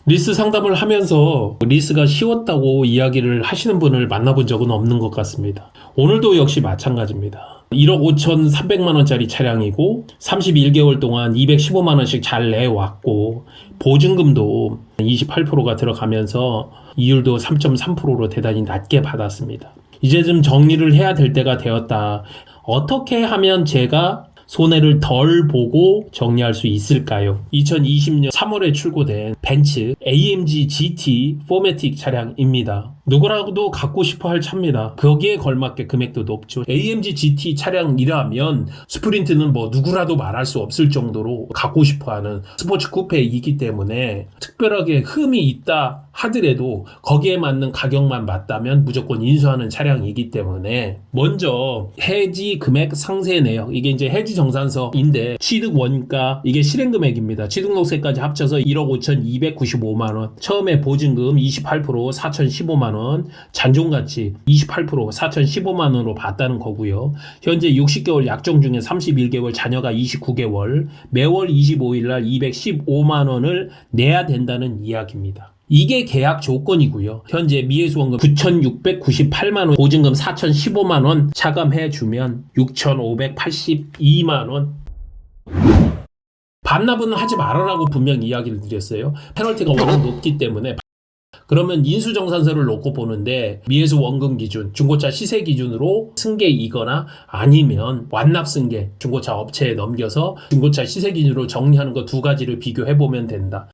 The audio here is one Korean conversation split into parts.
리스 상담을 하면서 리스가 쉬웠다고 이야기를 하시는 분을 만나본 적은 없는 것 같습니다. 오늘도 역시 마찬가지입니다. 1억 5,300만 원짜리 차량이고 31개월 동안 215만 원씩 잘 내왔고 보증금도 28%가 들어가면서 이율도 3.3%로 대단히 낮게 받았습니다. 이제 좀 정리를 해야 될 때가 되었다. 어떻게 하면 제가 손해를 덜 보고 정리할 수 있을까요? 2020년 3월에 출고된 벤츠 AMG GT 4매틱 차량입니다. 누구라도 갖고 싶어 할 차입니다. 거기에 걸맞게 금액도 높죠. AMG GT 차량이라면 스프린트는 뭐 누구라도 말할 수 없을 정도로 갖고 싶어 하는 스포츠 쿠페이기 때문에 특별하게 흠이 있다 하더라도 거기에 맞는 가격만 맞다면 무조건 인수하는 차량이기 때문에 먼저 해지 금액 상세 내역, 이게 이제 해지 정산서인데 취득 원가, 이게 실행 금액입니다. 취득록세까지 합쳐서 1억 5,295만 원. 처음에 보증금 28% 4,015만 원, 잔존가치 28% 4,015만 원으로 봤다는 거고요. 현재 60개월 약정 중에 31개월, 자녀가 29개월, 매월 25일 날 215만 원을 내야 된다는 이야기입니다. 이게 계약 조건이고요. 현재 미해수원금 9,698만 원, 보증금 4,015만 원 차감해주면 6,582만 원. 반납은 하지 말아라고 분명히 이야기를 드렸어요. 페널티가 워낙 높기 때문에. 그러면 인수정산서를 놓고 보는데 미해수 원금 기준, 중고차 시세 기준으로 승계이거나 아니면 완납 승계, 중고차 업체에 넘겨서 중고차 시세 기준으로 정리하는 거 두 가지를 비교해보면 된다.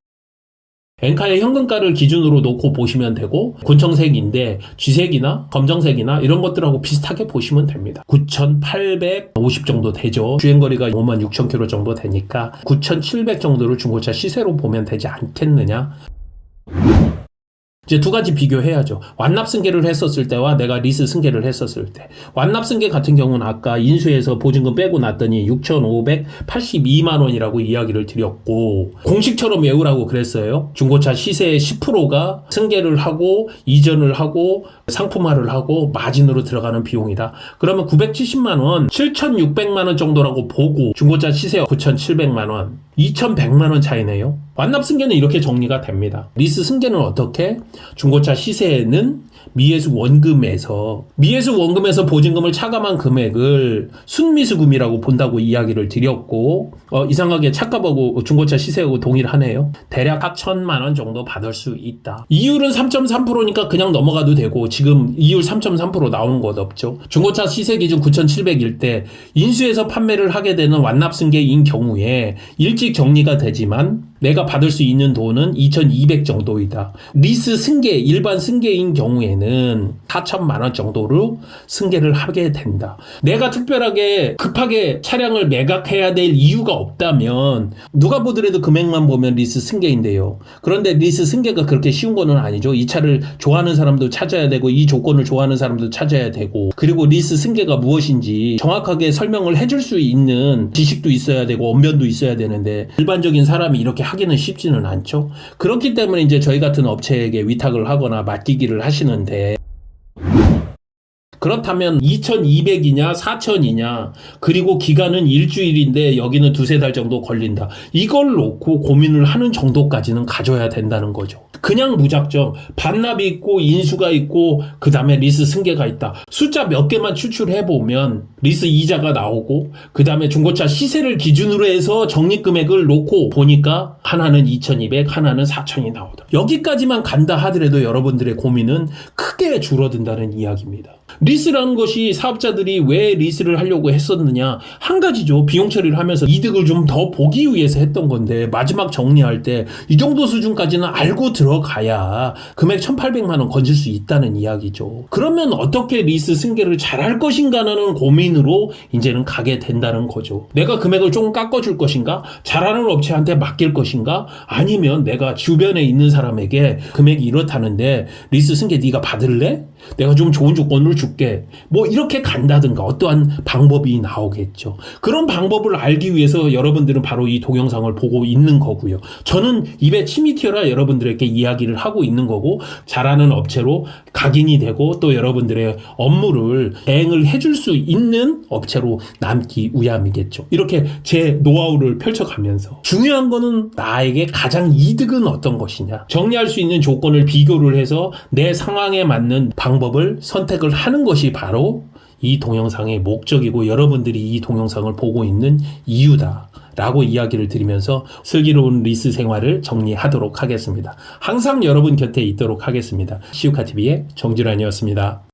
엔카의 현금가를 기준으로 놓고 보시면 되고 군청색인데 쥐색이나 검정색이나 이런 것들하고 비슷하게 보시면 됩니다. 9,850 정도 되죠. 주행거리가 56,000km 정도 되니까 9,700 정도를 중고차 시세로 보면 되지 않겠느냐. 이제 두 가지 비교해야죠. 완납 승계를 했었을 때와 내가 리스 승계를 했었을 때. 완납 승계 같은 경우는 아까 인수해서 보증금 빼고 났더니 6,582만 원이라고 이야기를 드렸고 공식처럼 외우라고 그랬어요. 중고차 시세의 10%가 승계를 하고 이전을 하고 상품화를 하고 마진으로 들어가는 비용이다. 그러면 970만 원, 7,600만 원 정도라고 보고 중고차 시세 9,700만 원, 2,100만 원 차이네요. 완납 승계는 이렇게 정리가 됩니다. 리스 승계는 어떻게? 중고차 시세는 미해수 원금에서 보증금을 차감한 금액을 순미수금이라고 본다고 이야기를 드렸고 이상하게 차값하고 중고차 시세하고 동일하네요. 대략 4천만 원 정도 받을 수 있다. 이율은 3.3%니까 그냥 넘어가도 되고 지금 이율 3.3% 나오는 것 없죠. 중고차 시세 기준 9,700일 때 인수해서 판매를 하게 되는 완납 승계인 경우에 일찍 정리가 되지만 내가 받을 수 있는 돈은 2,200 정도이다. 리스 승계, 일반 승계인 경우에는 4천만 원 정도로 승계를 하게 된다. 내가 특별하게 급하게 차량을 매각해야 될 이유가 없다면 누가 보더라도 금액만 보면 리스 승계인데요. 그런데 리스 승계가 그렇게 쉬운 거는 아니죠. 이 차를 좋아하는 사람도 찾아야 되고 이 조건을 좋아하는 사람도 찾아야 되고 그리고 리스 승계가 무엇인지 정확하게 설명을 해줄 수 있는 지식도 있어야 되고 언변도 있어야 되는데 일반적인 사람이 이렇게 하기는 쉽지는 않죠. 그렇기 때문에 이제 저희 같은 업체에게 위탁을 하거나 맡기기를 하시는데 그렇다면 2,200이냐 4,000이냐 그리고 기간은 일주일인데 여기는 두세 달 정도 걸린다. 이걸 놓고 고민을 하는 정도까지는 가져야 된다는 거죠. 그냥 무작정 반납이 있고 인수가 있고 그 다음에 리스 승계가 있다. 숫자 몇 개만 추출해보면 리스 이자가 나오고 그 다음에 중고차 시세를 기준으로 해서 적립금액을 놓고 보니까 하나는 2,200 하나는 4,000이 나오다. 여기까지만 간다 하더라도 여러분들의 고민은 크게 줄어든다는 이야기입니다. 리스라는 것이 사업자들이 왜 리스를 하려고 했었느냐. 한 가지죠. 비용 처리를 하면서 이득을 좀 더 보기 위해서 했던 건데 마지막 정리할 때 이 정도 수준까지는 알고 들어가야 금액 1,800만 원 건질 수 있다는 이야기죠. 그러면 어떻게 리스 승계를 잘할 것인가라는 고민으로 이제는 가게 된다는 거죠. 내가 금액을 조금 깎아줄 것인가? 잘하는 업체한테 맡길 것인가? 아니면 내가 주변에 있는 사람에게 금액이 이렇다는데 리스 승계 네가 받을래? 내가 좀 좋은 조건을 줄게. 줄게. 뭐 이렇게 간다든가 어떠한 방법이 나오겠죠. 그런 방법을 알기 위해서 여러분들은 바로 이 동영상을 보고 있는 거고요. 저는 입에 침이 튀어라 여러분들에게 이야기를 하고 있는 거고, 잘하는 업체로 각인이 되고 또 여러분들의 업무를 대행을 해줄 수 있는 업체로 남기 위함이겠죠. 이렇게 제 노하우를 펼쳐가면서 중요한 거는 나에게 가장 이득은 어떤 것이냐, 정리할 수 있는 조건을 비교를 해서 내 상황에 맞는 방법을 선택을 하는 것이 바로 이 동영상의 목적이고 여러분들이 이 동영상을 보고 있는 이유다 라고 이야기를 드리면서 슬기로운 리스 생활을 정리하도록 하겠습니다. 항상 여러분 곁에 있도록 하겠습니다. 시우카TV의 정준환이었습니다.